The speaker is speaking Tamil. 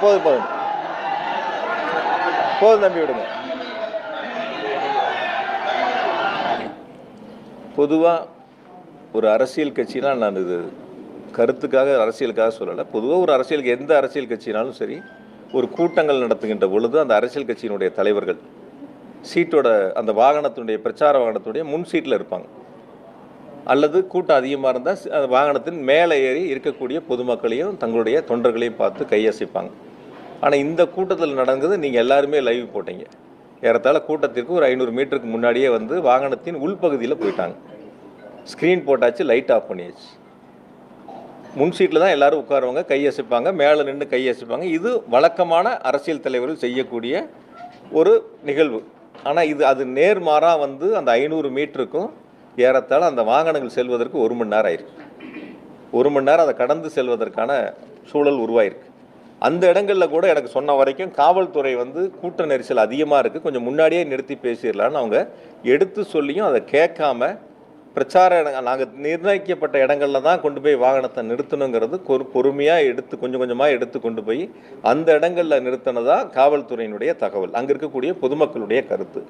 போதும் போதும் போதும் தம்பி விடுங்க. பொதுவாக ஒரு அரசியல் கட்சினா, நான் இது கருத்துக்காக அரசியலுக்காக சொல்லலை, பொதுவாக ஒரு அரசியலுக்கு எந்த அரசியல் கட்சினாலும் சரி, ஒரு கூட்டங்கள் நடத்துகின்ற பொழுது அந்த அரசியல் கட்சியினுடைய தலைவர்கள் சீட்டோட அந்த வாகனத்தினுடைய பிரச்சார வாகனத்துடைய முன் சீட்டில் இருப்பாங்க. அல்லது கூட்டம் அதிகமாக இருந்தால் அந்த வாகனத்தின் மேலே ஏறி இருக்கக்கூடிய பொதுமக்களையும் தங்களுடைய தொண்டர்களையும் பார்த்து கையசைப்பாங்க. ஆனால் இந்த கூட்டத்தில் நடந்தது நீங்கள் எல்லாருமே லைவ் போட்டீங்க. ஏறத்தாழ கூட்டத்திற்கு ஒரு 500 மீட்டருக்கு முன்னாடியே வந்து வாகனத்தின் உள்பகுதியில் போயிட்டாங்க. ஸ்க்ரீன் போட்டாச்சு, லைட் ஆஃப் பண்ணியாச்சு. முன் சீட்டில் தான் எல்லோரும் உட்காருவாங்க, கையசைப்பாங்க, மேலே நின்று கையசைப்பாங்க. இது வழக்கமான அரசியல் தலைவர்கள் செய்யக்கூடிய ஒரு நிகழ்வு. ஆனால் அது நேர்மாறாக வந்து அந்த 500 மீட்டருக்கும் ஏறத்தாழ அந்த வாகனங்கள் செல்வதற்கு 1 மணி நேரம் ஆயிருக்கு. 1 மணி நேரம் அதை கடந்து செல்வதற்கான சூழல் உருவாயிருக்கு. அந்த இடங்களில் கூட எனக்கு சொன்ன வரைக்கும் காவல்துறை வந்து கூட்ட நெரிசல் அதிகமாக இருக்குது, கொஞ்சம் முன்னாடியே நிறுத்தி பேசிடலான்னு அவங்க எடுத்து சொல்லியும் அதை கேட்காம பிரச்சார இடங்கள் நாங்கள் நிர்ணயிக்கப்பட்ட இடங்களில் தான் கொண்டு போய் வாகனத்தை நிறுத்தணுங்கிறது பொறுமையாக எடுத்து கொஞ்சம் கொஞ்சமாக எடுத்து கொண்டு போய் அந்த இடங்களில் நிறுத்தினதா காவல்துறையினுடைய தகவல், அங்கே இருக்கக்கூடிய பொதுமக்களுடைய கருத்து.